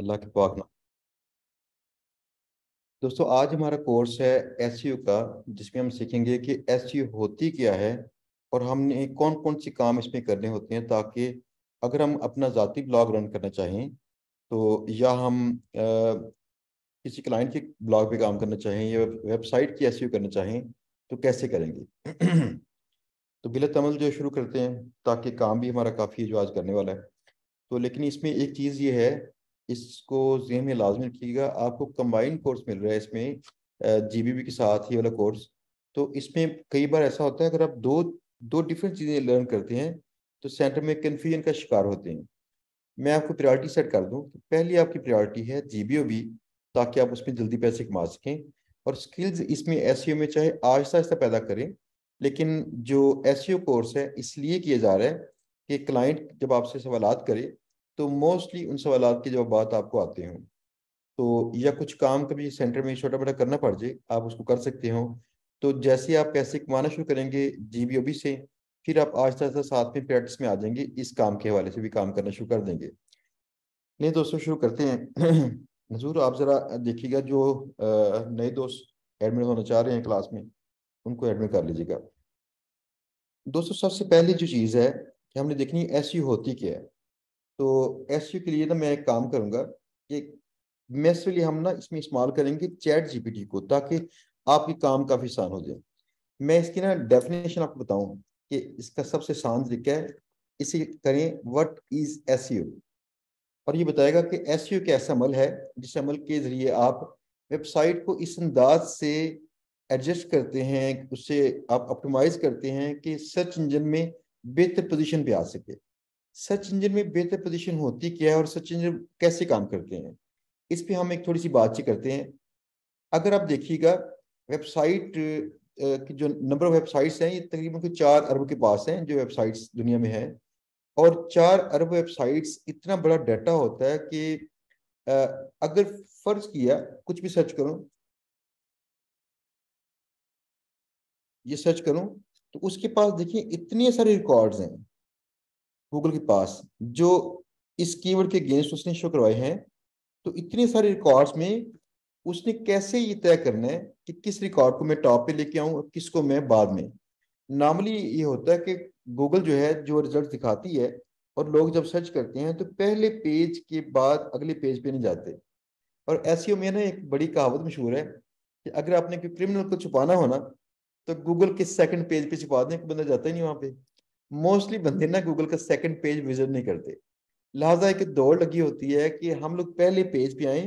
अल्लाह के पाक नाम। दोस्तों, आज हमारा कोर्स है एसईओ का, जिसमें हम सीखेंगे कि एसईओ होती क्या है और हमने कौन कौन सी काम इसमें करने होते हैं, ताकि अगर हम अपना ज़ाती ब्लॉग रन करना चाहें तो, या हम किसी क्लाइंट के ब्लॉग पे काम करना चाहें या वेबसाइट की एसईओ करना चाहें तो कैसे करेंगे। तो बिला तमल जो शुरू करते हैं, ताकि काम भी हमारा काफ़ी जो आज करने वाला है। तो लेकिन इसमें एक चीज़ ये है, इसको ज़हन में लाजमी रखिएगा, आपको कंबाइंड कोर्स मिल रहा है इसमें जीबीबी के साथ ही वाला कोर्स। तो इसमें कई बार ऐसा होता है, अगर आप दो दो डिफरेंट चीज़ें लर्न करते हैं तो सेंटर में कन्फ्यूजन का शिकार होते हैं। मैं आपको प्रायोरिटी सेट कर दूं तो पहली आपकी प्रायोरिटी है जीबीओबी, ताकि आप उसमें जल्दी पैसे कमा सकें। और स्किल्स इसमें एसईओ में चाहे आहिस्ता आहिस्ता पैदा करें, लेकिन जो एसईओ कोर्स है इसलिए किया जा रहा है कि क्लाइंट जब आपसे सवालात करे तो मोस्टली उन सवालात के जवाब आपको आते हों। तो या कुछ काम कभी सेंटर में छोटा बड़ा करना पड़ जाए, आप उसको कर सकते हो। तो जैसे आप पैसे कमाना शुरू करेंगे जीबीओबी से, फिर आप आहिस्ता आहिस्ता साथ में प्रैक्टिस में आ जाएंगे, इस काम के हवाले से भी काम करना शुरू कर देंगे। नहीं दोस्तों, शुरू करते हैं। नजूर, आप ज़रा देखिएगा, जो नए दोस्त एडमिट होना चाह रहे हैं क्लास में, उनको एडमिट कर लीजिएगा। दोस्तों, सबसे पहली जो चीज़ है कि हमने देखनी है एसईओ होती क्या है। तो एसईओ के लिए ना मैं एक काम करूंगा कि मैसली हम ना इसमें इस्तेमाल करेंगे चैट जीपीटी को, ताकि आपकी काम काफ़ी आसान हो जाए। मैं इसकी ना डेफिनेशन आपको बताऊं कि इसका सबसे आसान तरीका है, इसे करें व्हाट इज एसईओ, और ये बताएगा कि एसईओ एक ऐसा अमल है जिस अमल के जरिए आप वेबसाइट को इस अंदाज से एडजस्ट करते हैं, उससे आप ऑप्टिमाइज करते हैं कि सर्च इंजन में बेहतर पोजीशन पे आ सके। सर्च इंजन में बेहतर पोजीशन होती क्या है और सर्च इंजन कैसे काम करते हैं, इस पे हम एक थोड़ी सी बातचीत करते हैं। अगर आप देखिएगा, वेबसाइट की जो नंबर ऑफ वेबसाइट्स हैं, ये तकरीबन कुछ 4 अरब के पास हैं जो वेबसाइट्स दुनिया में हैं। और 4 अरब वेबसाइट्स इतना बड़ा डाटा होता है कि अ, अगर फर्ज किया कुछ भी सर्च करूं, ये सर्च करूं, तो उसके पास देखिए इतने सारे रिकॉर्ड्स हैं गूगल के पास, जो इस कीवर्ड के अगेंस्ट उसने शो करवाए हैं। तो इतने सारे रिकॉर्ड्स में उसने कैसे ये तय करना है कि किस रिकॉर्ड को मैं टॉप पे लेके आऊं और किसको मैं बाद में। नॉर्मली ये होता है कि गूगल जो है जो रिजल्ट दिखाती है, और लोग जब सर्च करते हैं तो पहले पेज के बाद अगले पेज पे नहीं जाते। और एसईओ में ना एक बड़ी कहावत मशहूर है कि अगर आपने कोई क्रिमिनल को छुपाना हो ना, तो गूगल के सेकंड पेज पे छुपा दें, बंदा जाता ही नहीं वहां पे। मोस्टली बंदे ना गूगल का सेकंड पेज विजिट नहीं करते। लिहाजा एक दौड़ लगी होती है कि हम लोग पहले पेज पे आए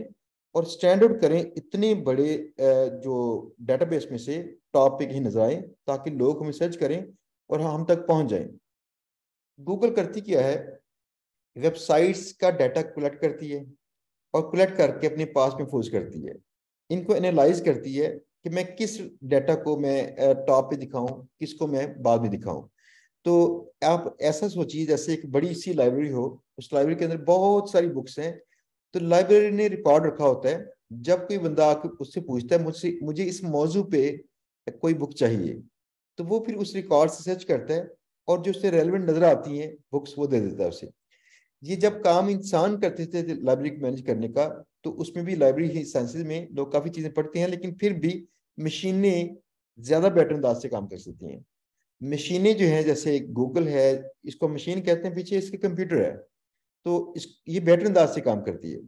और स्टैंड आउट करें इतने बड़े जो डेटाबेस में से टॉप पे कहीं नजर आए, ताकि लोग हमें सर्च करें और हम तक पहुंच जाएं। गूगल करती क्या है, वेबसाइट्स का डाटा कलेक्ट करती है और कलेक्ट करके अपने पास महफूज करती है। इनको एनालाइज करती है कि मैं किस डाटा को मैं टॉप पे दिखाऊं, किसको मैं बाद में दिखाऊं। तो आप ऐसा सोचिए जैसे एक बड़ी सी लाइब्रेरी हो, उस लाइब्रेरी के अंदर बहुत सारी बुक्स हैं। तो लाइब्रेरी ने रिकॉर्ड रखा होता है, जब कोई बंदा आके उससे पूछता है मुझसे मुझे इस मौजू पे कोई बुक चाहिए, तो वो फिर उस रिकॉर्ड से सर्च करता है और जो उससे रेलेवेंट नजर आती हैं बुक्स वो दे देता है उसे। ये जब काम इंसान करते थे लाइब्रेरी मैनेज करने का, तो उसमें भी लाइब्रेरी साइंसेज में लोग काफी चीजें पढ़ते हैं, लेकिन फिर भी मशीनें ज्यादा बेटर अंदाज से काम कर सकती हैं। मशीनें जो है जैसे गूगल है, इसको मशीन कहते हैं, पीछे इसके कंप्यूटर है। तो ये बेटर अंदाज से काम करती है।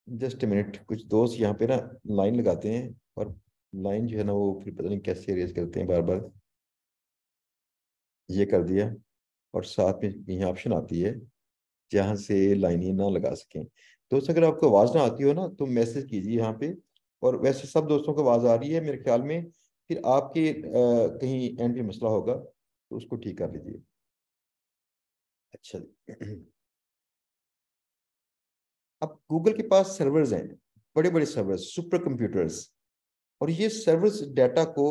जस्ट ए मिनट, कुछ दोस्त यहाँ पे ना लाइन लगाते हैं, और लाइन जो है ना वो फिर पता नहीं कैसे अरेंज करते हैं बार बार। ये कर दिया, और साथ में यहाँ ऑप्शन आती है जहाँ से लाइनें ना लगा सकें। दोस्त, अगर आपको आवाज़ ना आती हो ना तो मैसेज कीजिए यहाँ पे। और वैसे सब दोस्तों को आवाज़ आ रही है मेरे ख्याल में, फिर आपके कहीं एंड पे मसला होगा तो उसको ठीक कर लीजिए। अच्छा जी। अब गूगल के पास सर्वर्स हैं, बड़े बड़े सर्वर्स, सुपर कंप्यूटर्स। और ये सर्वर्स डाटा को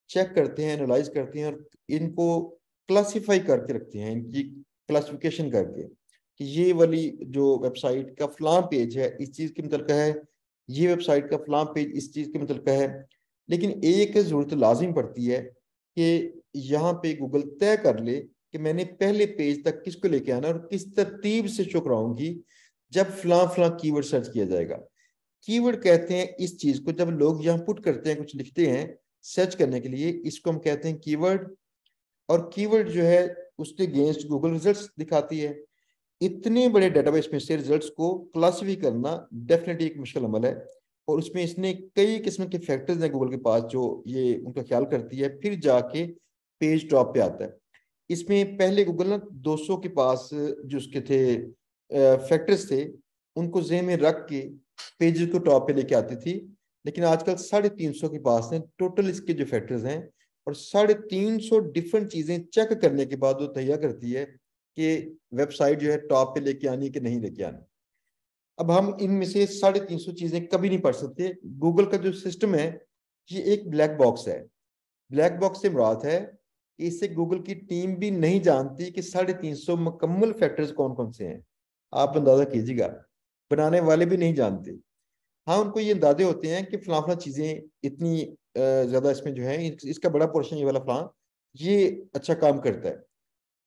चेक करते हैं, एनालाइज करते हैं, और इनको क्लासिफाई करके रखते हैं, इनकी क्लासिफिकेशन करके कि ये वाली जो वेबसाइट का फलां पेज है इस चीज़ के मतलब है, ये वेबसाइट का फलां पेज इस चीज़ के मतलब है। लेकिन एक जरूरत लाजिम पड़ती है कि यहाँ पे गूगल तय कर ले कि मैंने पहले पेज तक किसको लेके आना है और किस तरतीब से शो कराऊंगी, जब फलां फलां कीवर्ड सर्च किया जाएगा। कीवर्ड कहते हैं इस चीज को, जब लोग यहाँ पुट करते हैं, कुछ लिखते हैं सर्च करने के लिए, इसको हम कहते हैं कीवर्ड। और कीवर्ड जो है उसके अगेंस्ट गूगल रिजल्ट्स दिखाती है। इतने बड़े डेटाबेस में से रिजल्ट्स को क्लासिफाई करना डेफिनेटली एक मुश्किल अमल है। और उसमें इसने कई किस्म के फैक्टर्स हैं गूगल के पास जो ये उनका ख्याल करती है, फिर जाके पेज टॉप पे आता है। इसमें पहले गूगल ना 200 के पास जो उसके थे फैक्टर्स थे, उनको ज़हन में रख के पेज को टॉप पे लेके आती थी। लेकिन आजकल 350 के पास हैं टोटल इसके जो फैक्टर्स हैं, और 350 डिफरेंट चीजें चेक करने के बाद वो तैयार करती है कि वेबसाइट जो है टॉप पे लेके आनी है कि नहीं लेके आनी। अब हम इनमें से 350 चीजें कभी नहीं पढ़ सकते। गूगल का जो सिस्टम है ये एक ब्लैक बॉक्स है। ब्लैक बॉक्स से मुराद है कि इससे गूगल की टीम भी नहीं जानती कि 350 मुकम्मल फैक्टर्स कौन कौन से हैं। आप अंदाजा कीजिएगा, बनाने वाले भी नहीं जानते। हाँ, उनको ये अंदाजे होते हैं कि फलां फलां चीजें इतनी ज्यादा इसमें जो है इसका बड़ा पोर्शन ये वाला फलां ये अच्छा काम करता है,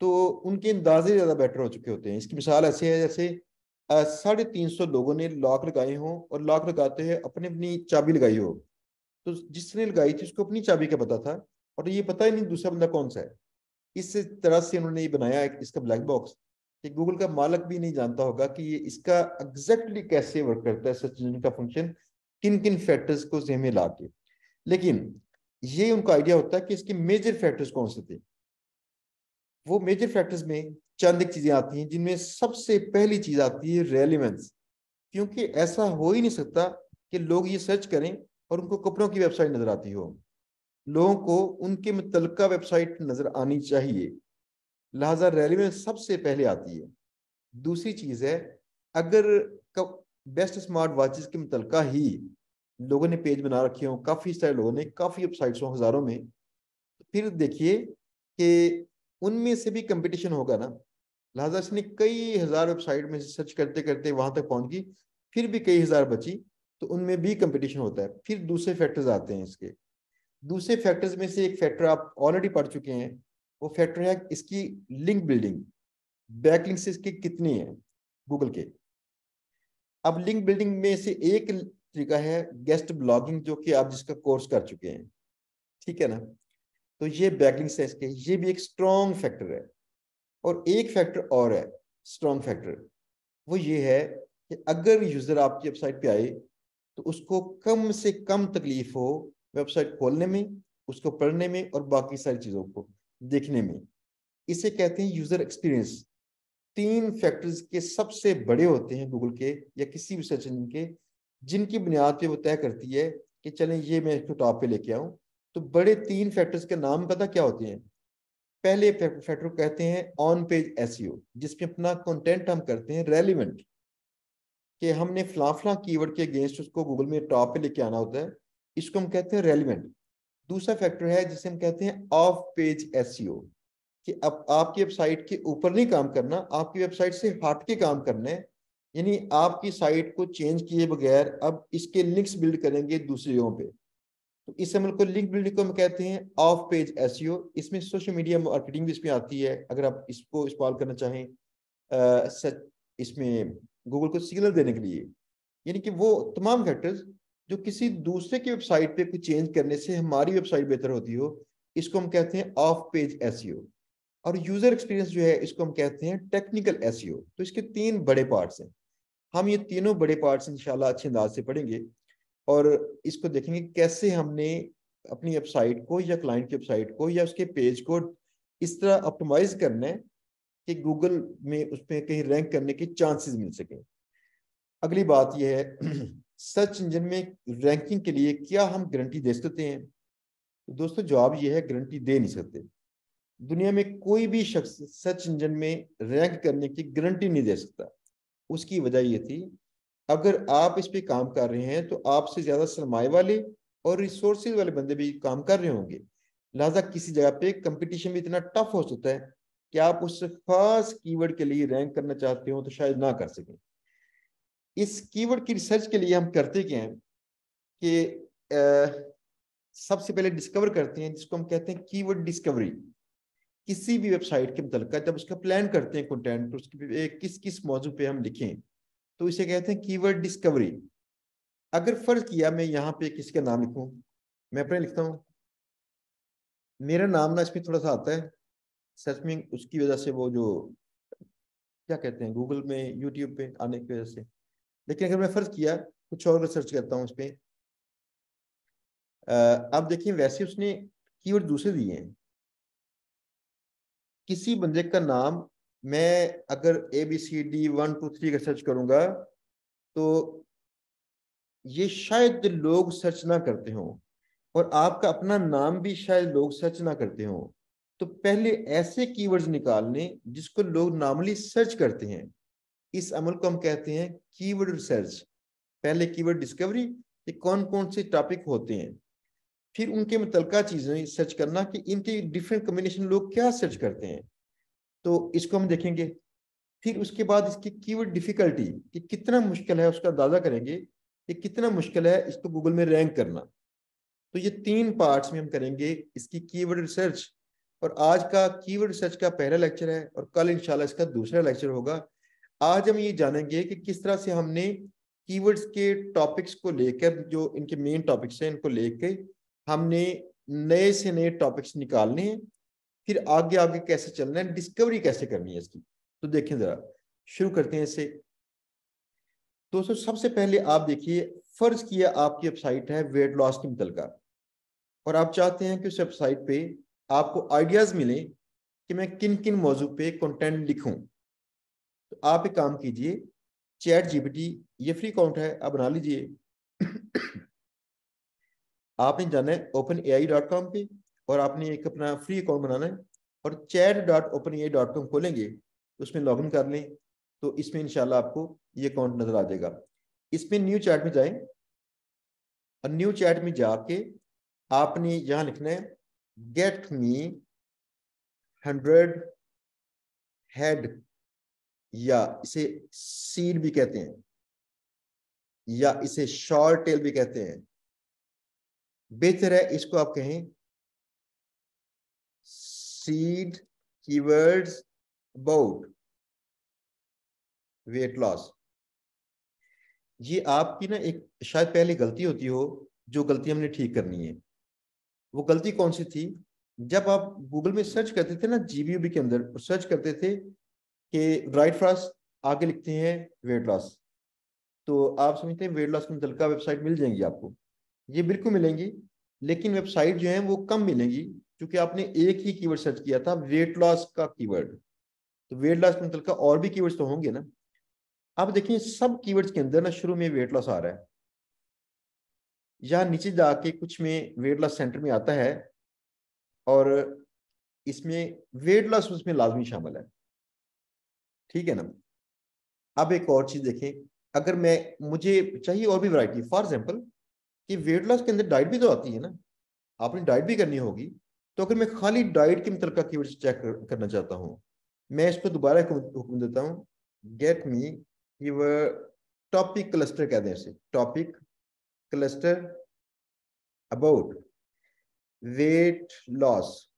तो उनके अंदाजे ज्यादा बेटर हो चुके होते हैं। इसकी मिसाल ऐसे है जैसे 350 लोगों ने लॉक लगाए हों, और लॉक लगाते हैं अपनी अपनी चाबी लगाई हो, तो जिसने लगाई थी उसको अपनी चाबी का पता था, और ये पता ही नहीं दूसरा बंदा कौन सा है। इस तरह से उन्होंने ये बनाया है इसका ब्लैक बॉक्स, कि गूगल का मालिक भी नहीं जानता होगा कि ये इसका एग्जैक्टली कैसे वर्क करता है, सर्च इंजन का फंक्शन किन किन फैक्टर्स को ज़हन में ला के। लेकिन ये उनका आइडिया होता है कि इसके मेजर फैक्टर्स कौन से थे। वो मेजर फैक्टर्स में चंद एक चीजें आती हैं, जिनमें सबसे पहली चीज आती है रेलिवेंस। क्योंकि ऐसा हो ही नहीं सकता कि लोग ये सर्च करें और उनको कपड़ों की वेबसाइट नजर आती हो। लोगों को उनके मुतलका वेबसाइट नजर आनी चाहिए, लिहाजा रेलिवेंस सबसे पहले आती है। दूसरी चीज है, अगर बेस्ट स्मार्ट वॉचेस के मुतलका ही लोगों ने पेज बना रखे हो, काफी सारे लोगों ने, काफी वेबसाइट्स हो हजारों में, तो फिर देखिए कि उनमें से भी कंपटीशन होगा ना। लिहाजा इसने कई हजार वेबसाइट में से सर्च करते करते वहां तक पहुंच गई, फिर भी कई हजार बची, तो उनमें भी कंपटीशन होता है। फिर दूसरे फैक्टर्स आते हैं इसके। दूसरे फैक्टर्स में से एक फैक्टर आप ऑलरेडी पढ़ चुके हैं, वो फैक्टर है इसकी लिंक बिल्डिंग। बैकलिंक से इसकी कितनी है गूगल के। अब लिंक बिल्डिंग में से एक तरीका है गेस्ट ब्लॉगिंग, जो कि आप जिसका कोर्स कर चुके हैं, ठीक है ना। तो ये बैकलिंक से इसके, ये भी एक स्ट्रॉन्ग फैक्टर है। और एक फैक्टर और है स्ट्रॉन्ग फैक्टर, वो ये है कि अगर यूजर आपकी वेबसाइट पे आए तो उसको कम से कम तकलीफ हो वेबसाइट खोलने में, उसको पढ़ने में, और बाकी सारी चीजों को देखने में। इसे कहते हैं यूजर एक्सपीरियंस। 3 फैक्टर्स के सबसे बड़े होते हैं गूगल के या किसी भी सर्च इंजन के, जिनकी बुनियाद पे वो तय करती है कि चलें ये मैं इसको टॉप पे लेके आऊं। तो बड़े 3 फैक्टर्स के नाम पता क्या होते हैं। पहले फैक्टर कहते हैं ऑन पेज एसईओ, जिसमें अपना कंटेंट हम करते हैं रेलिवेंट, कि हमने फला फला कीवर्ड के अगेंस्ट उसको गूगल में टॉप पे लेके आना होता है। इसको हम कहते हैं रेलिवेंट। दूसरा फैक्टर है जिसे हम कहते हैं ऑफ पेज एसईओ, कि अब आपकी वेबसाइट के ऊपर नहीं काम करना, आपकी वेबसाइट से हट के काम करना है। यानी आपकी साइट को चेंज किए बगैर अब इसके लिंक्स बिल्ड करेंगे दूसरी जगहों पे। तो इस अमल को लिंक बिल्डिंग को हम कहते हैं ऑफ पेज एसईओ। इसमें सोशल मीडिया मार्केटिंग भी इसमें आती है, अगर आप इसको इस्तेमाल करना चाहें इसमें गूगल को सिग्नल देने के लिए। यानी कि वो तमाम फैक्टर्स जो किसी दूसरे की वेबसाइट पे कुछ चेंज करने से हमारी वेबसाइट बेहतर होती हो, इसको हम कहते हैं ऑफ पेज एसईओ। और यूजर एक्सपीरियंस जो है इसको हम कहते हैं टेक्निकल एसईओ। तो इसके 3 बड़े पार्ट्स हैं। हम ये तीनों बड़े पार्ट्स इंशाल्लाह अच्छे अंदाज से पढ़ेंगे, और इसको देखेंगे कैसे हमने अपनी वेबसाइट को या क्लाइंट की वेबसाइट को या उसके पेज को इस तरह ऑप्टिमाइज करना है कि गूगल में उस पर कहीं रैंक करने के चांसेस मिल सके। अगली बात यह है सर्च इंजन में रैंकिंग के लिए क्या हम गारंटी दे सकते हैं। तो दोस्तों जवाब यह है, गारंटी दे नहीं सकते। दुनिया में कोई भी शख्स सर्च इंजन में रैंक करने की गारंटी नहीं दे सकता। उसकी वजह यह थी, अगर आप इस पे काम कर रहे हैं तो आपसे ज्यादा सरमाए वाले और रिसोर्सेज वाले बंदे भी काम कर रहे होंगे। लिहाजा किसी जगह पे कंपटीशन भी इतना टफ हो सकता है कि आप उस खास कीवर्ड के लिए रैंक करना चाहते हो तो शायद ना कर सकें। इस कीवर्ड की रिसर्च के लिए हम करते क्या हैं कि सबसे पहले डिस्कवर करते हैं, जिसको हम कहते हैं कीवर्ड डिस्कवरी। किसी भी वेबसाइट के मुतल्लिक़ जब उसका प्लान करते हैं कंटेंट, तो उसके किस किस मौजू पे हम लिखें, तो इसे कहते हैं कीवर्ड डिस्कवरी। अगर फर्ज किया मैं यहाँ पे किसी का नाम लिखूं, मैं अपने लिखता हूँ, मेरा नाम ना इसमें थोड़ा सा आता है सर्च में, उसकी वजह से वो जो क्या कहते हैं गूगल में यूट्यूब पे आने की वजह से। लेकिन अगर मैं फर्ज किया कुछ और सर्च करता हूँ उस पर, अब देखिए वैसे उसने कीवर्ड दूसरे दिए हैं। किसी बंदे का नाम मैं अगर ABCD 1 2 3 का सर्च करूंगा तो ये शायद लोग सर्च ना करते हो, और आपका अपना नाम भी शायद लोग सर्च ना करते हो। तो पहले ऐसे कीवर्ड्स निकालने जिसको लोग नॉर्मली सर्च करते हैं, इस अमल को हम कहते हैं कीवर्ड रिसर्च। पहले कीवर्ड डिस्कवरी, कि कौन कौन से टॉपिक होते हैं, फिर उनके मुतलका चीजें सर्च करना कि इनके डिफरेंट कॉम्बिनेशन लोग क्या सर्च करते हैं, तो इसको हम देखेंगे। फिर उसके बाद इसकी कीवर्ड डिफिकल्टी, कि कितना मुश्किल है उसका अंदाजा करेंगे कि कितना मुश्किल है इसको गूगल में रैंक करना। तो ये 3 पार्ट्स में हम करेंगे इसकी कीवर्ड रिसर्च। और आज का कीवर्ड रिसर्च का पहला लेक्चर है और कल इंशाल्लाह इसका दूसरा लेक्चर होगा। आज हम ये जानेंगे कि किस तरह से हमने कीवर्ड्स के टॉपिक्स को लेकर, जो इनके मेन टॉपिक्स हैं, इनको लेकर हमने नए से नए टॉपिक्स निकालने हैं, फिर आगे आगे कैसे चलना है, डिस्कवरी कैसे करनी है इसकी। तो देखें जरा, शुरू करते हैं इससे। दोस्तों सबसे पहले आप देखिए, फर्ज किया आपकी वेबसाइट है वेट लॉस की मुतलका, और आप चाहते हैं कि उस वेबसाइट पे आपको आइडियाज मिले कि मैं किन किन मौजू पे कंटेंट लिखूं। तो आप एक काम कीजिए, चैट जीपीटी, ये फ्री अकाउंट है, आप बना लीजिए। आपने जाना है openai.com पे, और आपने एक अपना फ्री अकाउंट बनाना है, और chat.openai.com खोलेंगे, उसमें लॉगिन कर लें, तो इसमें इंशाल्लाह आपको ये अकाउंट नजर आ जाएगा। इसमें न्यू चैट में जाएं, और न्यू चैट में जाके आपने यहां लिखना है गेट मी 100 हेड, या इसे सीड भी कहते हैं, या इसे शॉर्ट टेल भी कहते हैं। बेहतर है इसको आप कहें seed keywords about weight loss. ये आपकी ना एक शायद पहले गलती होती हो, जो गलती हमने ठीक करनी है। वो गलती कौन सी थी? जब आप गूगल में सर्च करते थे ना, जीबीयूबी के अंदर सर्च करते थे कि राइट फ्रास्ट, आगे लिखते हैं वेट लॉस, तो आप समझते हैं वेट लॉस की मुतल्लिका वेबसाइट मिल जाएंगी आपको। ये बिल्कुल मिलेंगी, लेकिन वेबसाइट जो है वो कम मिलेंगी, क्योंकि आपने एक ही कीवर्ड सर्च किया था, वेट लॉस का कीवर्ड। तो वेट लॉस के मुतल्लिका और भी कीवर्ड्स तो होंगे ना। अब देखिए सब कीवर्ड्स के अंदर ना शुरू में वेट लॉस आ रहा है, यहाँ नीचे जाके कुछ में वेट लॉस सेंटर में आता है, और इसमें वेट लॉस उसमें लाजमी शामिल है। ठीक है ना। अब एक और चीज देखें, अगर मैं मुझे चाहिए और भी वैरायटी, फॉर एग्जांपल कि वेट लॉस के अंदर डाइट भी तो आती है ना, आपने डाइट भी करनी होगी। तो अगर मैं खाली डाइट के मुतल्लिका कीवर्ड चेक करना चाहता हूँ, मैं इसको दोबारा हुक्म देता हूँ, get me keyword topic cluster कहते हैं इसे, topic cluster about weight loss.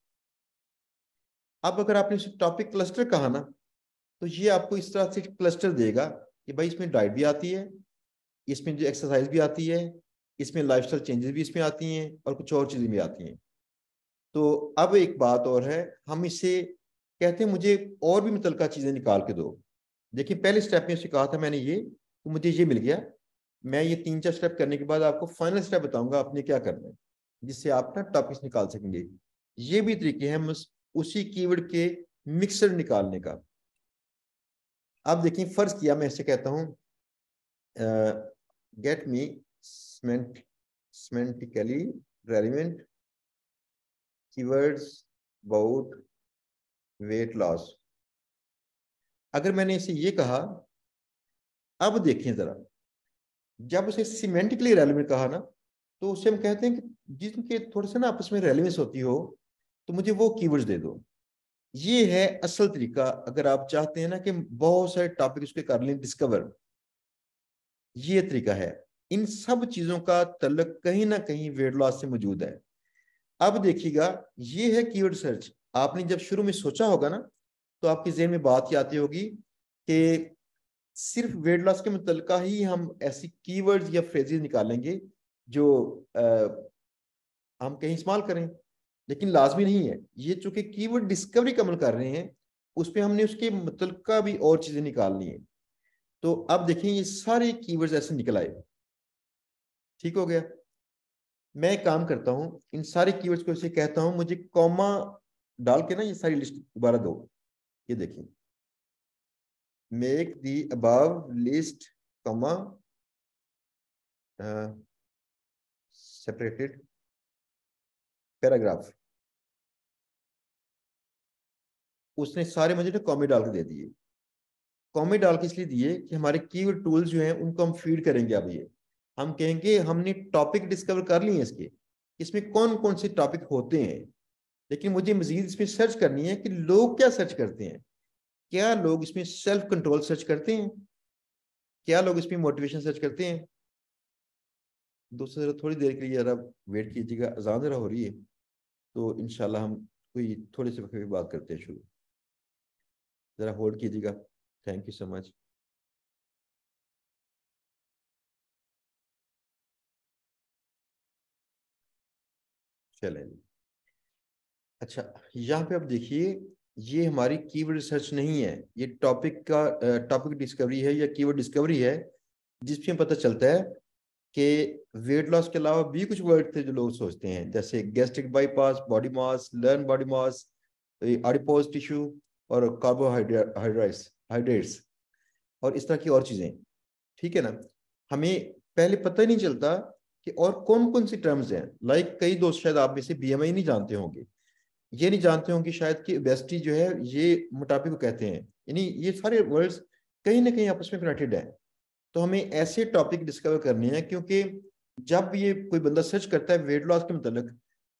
अब अगर आपने इसे टॉपिक क्लस्टर कहा ना, तो ये आपको इस तरह से क्लस्टर देगा कि भाई इसमें डाइट भी आती है, इसमें जो एक्सरसाइज भी आती है, इसमें लाइफस्टाइल चेंजेस भी इसमें आती हैं, और कुछ और चीजें भी आती हैं। तो अब एक बात और है, हम इसे कहते हैं मुझे और भी मुतल्लिका चीजें निकाल के दो। देखिए पहले स्टेप में उसे कहा था मैंने ये, तो मुझे ये मिल गया। मैं ये 3 4 स्टेप करने के बाद आपको फाइनल स्टेप बताऊंगा आपने क्या करना है, जिससे आप ना टॉपिक्स निकाल सकेंगे। ये भी तरीके हैं उसी कीवर्ड के मिक्सर निकालने का। अब देखिए फर्ज किया मैं इसे कहता हूं get me semantically relevant keywords about weight loss। अगर मैंने इसे ये कहा, अब देखें जरा, जब उसे सिमेंटिकली रेलिवेंट कहा ना, तो उसे हम कहते हैं कि जिनके थोड़े से ना आपस में रेलिवेंस होती हो, तो मुझे वो कीवर्ड्स दे दो। ये है असल तरीका, अगर आप चाहते हैं ना कि बहुत सारे टॉपिक उसके कर लें डिस्कवर, ये तरीका है। इन सब चीजों का तल्लुक कहीं ना कहीं वेट लॉस से मौजूद है। अब देखिएगा, ये है कीवर्ड सर्च। आपने जब शुरू में सोचा होगा ना, तो आपके ज़हन में बात ही आती होगी कि सिर्फ वेट लॉस के मुतल्लिका ही हम ऐसी कीवर्ड्स या फ्रेजेस निकालेंगे जो हम कहीं इस्तेमाल करें, लेकिन लाजमी नहीं है। ये चूंकि कीवर्ड डिस्कवरी का अमल कर रहे हैं, उस पर हमने उसके मुतल्लिका भी और चीजें निकालनी है। तो अब देखें ये सारे कीवर्ड्स ऐसे निकल आए, ठीक हो गया। मैं एक काम करता हूँ, इन सारे कीवर्ड्स को ऐसे कहता हूँ, मुझे कॉमा डाल के ना ये सारी लिस्ट दोबारा दो। ये देखिए, make the above list comma separated paragraph. उसने सारे मुझे ना कॉमे डाल के दे दिए। कॉमे डाल के इसलिए दिए कि हमारे कीवर्ड टूल्स जो हैं उनको हम फीड करेंगे। अब ये हम कहेंगे हमने टॉपिक डिस्कवर कर लिए हैं इसके, इसमें कौन कौन से टॉपिक होते हैं, लेकिन मुझे मजीद इसमें सर्च करनी है कि लोग क्या सर्च करते हैं। क्या लोग इसमें सेल्फ कंट्रोल सर्च करते हैं? क्या लोग इसमें मोटिवेशन सर्च करते हैं? दोस्तों जरा थोड़ी देर के लिए जरा वेट कीजिएगा, अजान जरा हो रही है, तो इंशाल्लाह हम कोई थोड़े से वक्त में बात करते हैं शुरू। जरा होल्ड कीजिएगा। Thank you so much. चलें। अच्छा, यहाँ पे आप देखिए, ये हमारी कीवर्ड रिसर्च नहीं है, ये टॉपिक डिस्कवरी है या कीवर्ड डिस्कवरी है, जिसमें पता चलता है कि वेट लॉस के अलावा भी कुछ वर्ड थे जो लोग सोचते हैं, जैसे gastric bypass, body mass, learn body mass, adipose tissue और कार्बोहाइड्रेट्स हाइड्रेट्स और इस तरह की और चीजें। ठीक है ना। हमें पहले पता ही नहीं चलता कि और कौन कौन सी टर्म्स हैं। लाइक कई दोस्त शायद आप में से बीएमआई नहीं जानते होंगे, ये नहीं जानते होंगे शायद कि ओबेसिटी जो है ये मोटापे को कहते हैं। यानी ये सारे वर्ड्स कहीं ना कहीं आपस में कनेक्टेड है। तो हमें ऐसे टॉपिक डिस्कवर करने हैं, क्योंकि जब ये कोई बंदा सर्च करता है वेट लॉस के मतलब,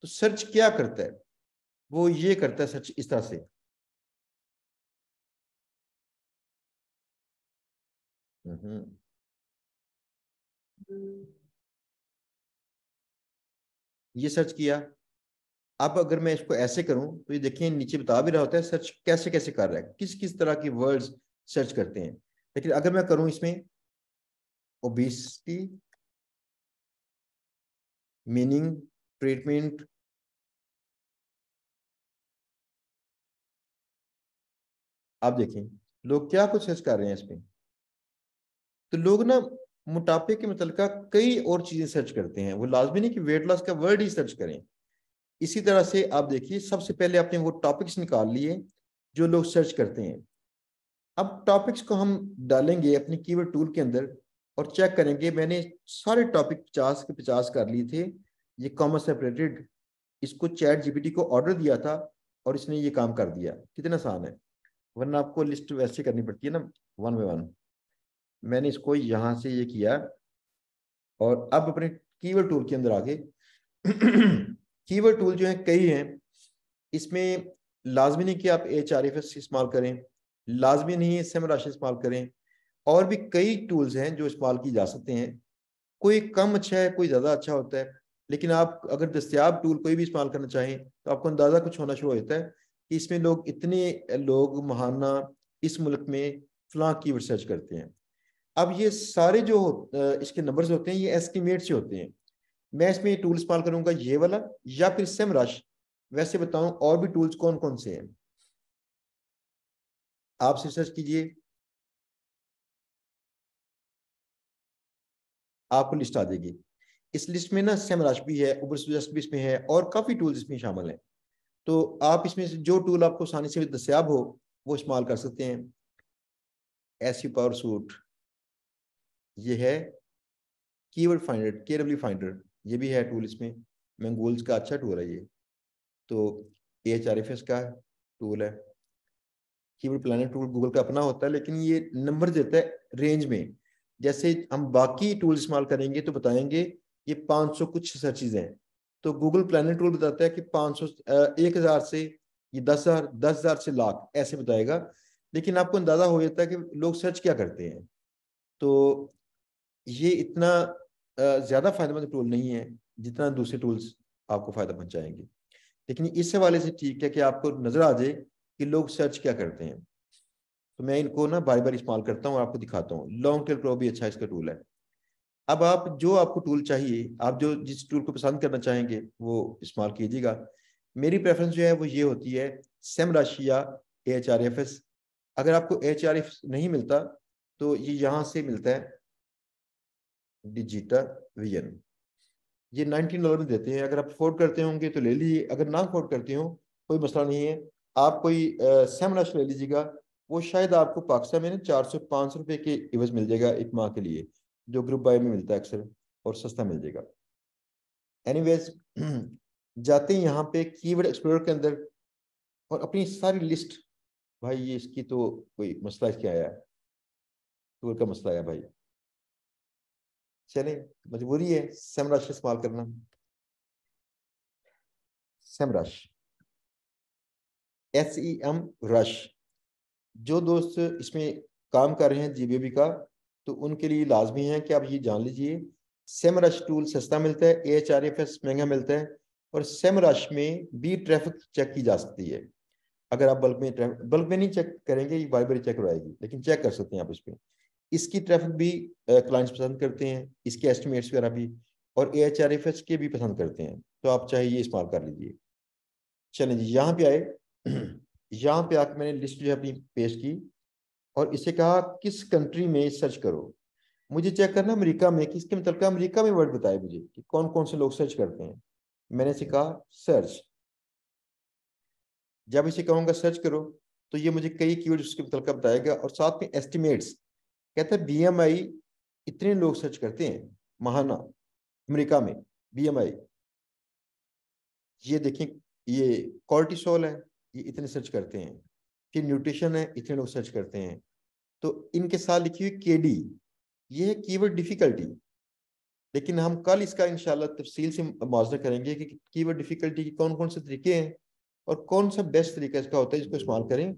तो सर्च क्या करता है? वो ये करता है सर्च इस तरह से। हम्म। ये सर्च किया। अब अगर मैं इसको ऐसे करूं तो ये देखिए नीचे बता भी रहा होता है सर्च कैसे कैसे कर रहा है, किस किस तरह की वर्ड्स सर्च करते हैं। लेकिन अगर मैं करूं इसमें ओबेसिटी मीनिंग ट्रीटमेंट, आप देखें लोग क्या कुछ सर्च कर रहे हैं इसमें। तो लोग ना मोटापे के मुतल्लिका कई और चीजें सर्च करते हैं, वो लाजमी नहीं कि वेट लॉस का वर्ड ही सर्च करें। इसी तरह से आप देखिए, सबसे पहले आपने वो टॉपिक्स निकाल लिए जो लोग सर्च करते हैं। अब टॉपिक्स को हम डालेंगे अपने कीवर्ड टूल के अंदर और चेक करेंगे। मैंने सारे टॉपिक 50 के 50 कर लिए थे, ये कॉमा सेपरेटेड। इसको चैट जीपीटी को ऑर्डर दिया था और इसने ये काम कर दिया। कितना आसान है, वरना आपको लिस्ट वैसे करनी पड़ती है ना, वन बाय वन। मैंने इसको यहाँ से ये किया और अब अपने कीवर्ड टूल के अंदर आगे कीवर्ड टूल जो है कई हैं, इसमें लाजमी नहीं कि आप HRFS इस्तेमाल करें, लाजमी नहीं है सेमराश इस्तेमाल करें, और भी कई टूल्स हैं जो इस्तेमाल की जा सकते हैं। कोई कम अच्छा है, कोई ज़्यादा अच्छा होता है, लेकिन आप अगर दस्तियाब टूल कोई भी इस्तेमाल करना चाहें तो आपको अंदाज़ा कुछ होना शुरू हो जाता है कि इसमें लोग महाना इस मुल्क में फलां कीवर्ड सर्च करते हैं। अब ये सारे जो इसके नंबर्स होते हैं ये एस्टिमेट से होते हैं। मैं इसमें ये टूल इस्तेमाल करूंगा ये वाला या फिर सेमरश। वैसे बताऊं और भी टूल्स कौन कौन से हैं, आप रिसर्च कीजिए, आपको लिस्ट आ जाएगी। इस लिस्ट में ना सेमरश भी है, उबर सुजेस्ट भी इसमें है, और काफ़ी टूल्स इसमें शामिल हैं। तो आप इसमें से जो टूल आपको आसानी से दस्याब हो वो इस्तेमाल कर सकते हैं। एसयू पावर सूट ये है, कीवर्ड फाइंडर KW फाइंडर ये भी है टूल इसमें। मंगोल्स का अच्छा टूल है ये। तो HRFS का टूल है। कीवर्ड प्लानर टूल गूगल का अपना होता है, लेकिन ये नंबर देता है रेंज में। जैसे हम बाकी टूल इस्तेमाल करेंगे तो बताएंगे ये 500 कुछ सर्चेज हैं, तो गूगल प्लानर टूल बताता है कि 500 1000 से ये 10,000 से लाख ऐसे बताएगा। लेकिन आपको अंदाजा हो जाता है कि लोग सर्च क्या करते हैं। तो ये इतना ज्यादा फायदेमंद टूल नहीं है जितना दूसरे टूल्स आपको फायदा पहुंचाएंगे। लेकिन इस हवाले से ठीक है कि आपको नजर आ जाए कि लोग सर्च क्या करते हैं। तो मैं इनको ना बार बार इस्तेमाल करता हूँ और आपको दिखाता हूँ। लॉन्ग टेल प्रो भी अच्छा इसका टूल है। अब आप जो आपको टूल चाहिए, आप जो जिस टूल को पसंद करना चाहेंगे वो इस्तेमाल कीजिएगा। मेरी प्रेफरेंस जो है वो ये होती है, सेमरश या AHRFS। अगर आपको AHRFS नहीं मिलता तो ये यहाँ से मिलता है, डिजिटा विजन। ये $19 में देते हैं। अगर आप अफोर्ड करते होंगे तो ले लीजिए, अगर ना अफोर्ड करते हो कोई मसला नहीं है। आप कोई सेमरश ले लीजिएगा, वो शायद आपको पाकिस्तान में ना 400-500 रुपये के इवज मिल जाएगा एक माह के लिए, जो ग्रुप बाय में मिलता है अक्सर, और सस्ता मिल जाएगा। एनीवेज जाते हैं यहाँ पे कीवर्ड एक्सप्लोरर के अंदर और अपनी सारी लिस्ट, भाई ये इसकी तो कोई मसला इसके आया है, टूल का मसला आया भाई, चले मजबूरी है सेमरश इस्तेमाल करना। Semrush, SEM rush. जो दोस्त इसमें काम कर रहे हैं GBB का, तो उनके लिए लाजमी है कि आप ये जान लीजिए, सेमरश टूल सस्ता मिलता है, AHRFS महंगा मिलता है, और सेमरश में भी ट्रैफिक चेक की जा सकती है। अगर आप बल्क में नहीं चेक करेंगे, ये बारी बारी चेक करवाएगी, लेकिन चेक कर सकते हैं आप इस पर। इसकी ट्रैफिक भी क्लाइंट्स पसंद करते हैं, इसके एस्टिमेट्स वगैरह भी, और AHRFS के भी पसंद करते हैं, तो आप चाहे ये इस्तेमाल कर लीजिए। चलें जी, यहाँ पे आए। यहाँ पे आके मैंने लिस्ट जो है अपनी पेश की और इसे कहा किस कंट्री में सर्च करो। मुझे चेक करना अमेरिका में, किसके मतलब अमेरिका में वर्ड बताए मुझे कि कौन कौन से लोग सर्च करते हैं। मैंने इसे कहा सर्च। जब इसे कहूँगा सर्च करो तो ये मुझे कई कीवर्ड उसके मतलब बताएगा और साथ में एस्टिमेट्स। कहता है BMI इतने लोग सर्च करते हैं महाना अमेरिका में, BMI। ये देखें, ये कॉर्टिसोल है, ये इतने सर्च करते हैं। फिर न्यूट्रिशन है, इतने लोग सर्च करते हैं। तो इनके साथ लिखी हुई KD, ये है कीवर्ड डिफिकल्टी। लेकिन हम कल इसका इंशाल्लाह तफसील से मुआवजा करेंगे कि कीवर्ड डिफिकल्टी के कौन कौन से तरीके हैं और कौन सा बेस्ट तरीका इसका होता है जिसको इस्तेमाल करें।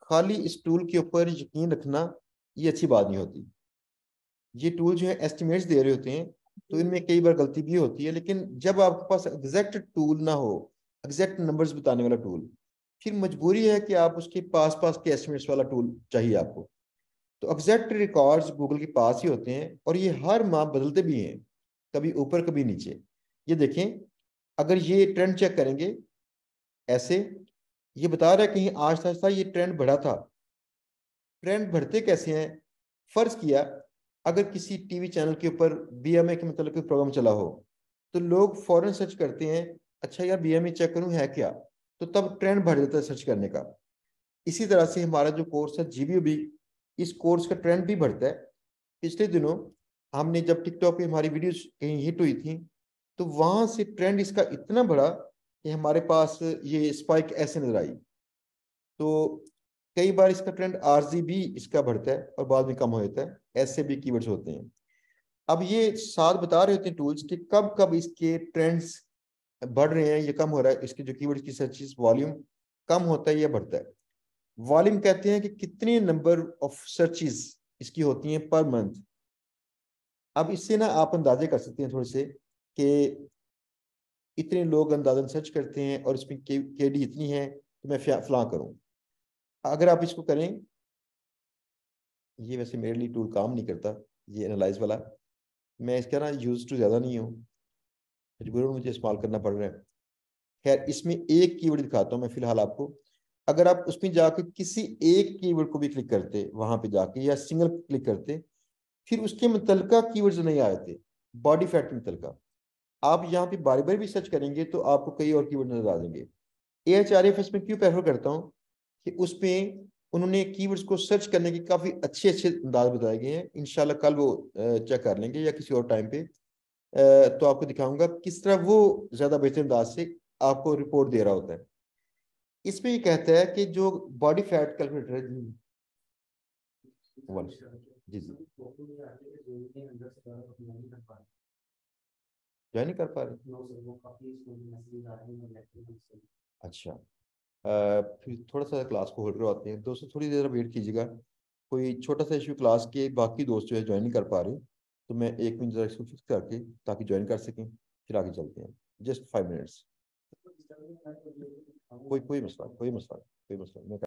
खाली इस टूल के ऊपर यकीन रखना ये अच्छी बात नहीं होती। ये टूल जो है एस्टिमेट्स दे रहे होते हैं, तो इनमें कई बार गलती भी होती है। लेकिन जब आपके पास एग्जैक्ट टूल ना हो, एग्जैक्ट नंबर्स बताने वाला टूल, फिर मजबूरी है कि आप उसके पास पास के एस्टिमेट्स वाला टूल चाहिए आपको। तो एग्जैक्ट रिकॉर्ड्स गूगल के पास ही होते हैं और ये हर माह बदलते भी हैं, कभी ऊपर कभी नीचे। ये देखें, अगर ये ट्रेंड चेक करेंगे ऐसे, ये बता रहा है कहीं आस्ता आस्ता ये ट्रेंड बढ़ा था। ट्रेंड बढ़ते कैसे हैं? फर्ज किया अगर किसी टीवी चैनल के ऊपर BMI के मतलब कोई प्रोग्राम चला हो, तो लोग फौरन सर्च करते हैं, अच्छा यार BMI चेक करूं है क्या, तो तब ट्रेंड बढ़ जाता है सर्च करने का। इसी तरह से हमारा जो कोर्स है GBB, इस कोर्स का ट्रेंड भी बढ़ता है। पिछले दिनों हमने जब टिकटॉक पे हमारी वीडियोस कहीं हिट हुई थी, तो वहां से ट्रेंड इसका इतना बढ़ा कि हमारे पास ये स्पाइक ऐसे नजर आई। तो कई बार इसका ट्रेंड आरजी भी इसका बढ़ता है और बाद में कम हो जाता है, ऐसे भी कीवर्ड्स होते हैं। अब ये साथ बता रहे होते हैं टूल्स कि कब कब इसके ट्रेंड्स बढ़ रहे हैं या कम हो रहा है, इसके जो कीवर्ड्स की सर्चेस वॉल्यूम कम होता है या बढ़ता है। वॉल्यूम कहते हैं कि कितने नंबर ऑफ सर्चेस इसकी होती हैं पर मंथ। अब इससे ना आप अंदाजे कर सकते हैं थोड़े से कि इतने लोग अंदाजन सर्च करते हैं और इसमें KD इतनी है तो मैं फलां करूं। अगर आप इसको करें, ये वैसे मेरे लिए टूल काम नहीं करता, ये एनालाइज वाला, मैं इसका ना यूज टू ज़्यादा नहीं हूँ, मजबूरन मुझे इस्तेमाल करना पड़ रहा है। खैर, इसमें एक कीवर्ड दिखाता हूँ मैं फिलहाल आपको। अगर आप उसमें जाके किसी एक कीवर्ड को भी क्लिक करते वहां पे जाके या सिंगल क्लिक करते, फिर उसके मुतलका कीवर्ड्स नहीं आए थे, बॉडी फैट के मुतलका, आप यहाँ पे बारी बारी भी सर्च करेंगे तो आपको कई और कीवर्ड नजर आ जाएंगे। AHRFS में क्यों प्रेफर करता हूँ कि उसमें उन्होंने कीवर्ड्स को सर्च करने के काफ़ी अच्छे अच्छे अंदाज बताए गए हैं। इंशाल्लाह कल वो चेक कर लेंगे या किसी और टाइम पे, तो आपको दिखाऊंगा किस तरह वो ज़्यादा बेहतर अंदाज से आपको रिपोर्ट दे रहा होता है। इसमें ये कहता है कि जो बॉडी फैट कैलकुलेटर है जी जी ज्वाइन नहीं कर पा रहे। अच्छा, फिर थोड़ा सा क्लास को होल्ड करवाते हैं दोस्तों, थोड़ी देर वेट कीजिएगा। कोई छोटा सा इशू क्लास के बाकी दोस्त जो है ज्वाइन नहीं कर पा रहे, तो मैं 1 मिनट जरा इसको फिक्स करके ताकि ज्वाइन कर सकें, फिर आगे चलते हैं। Just 5 minutes. कोई कोई मसला, कोई मसला, कोई मसला मैं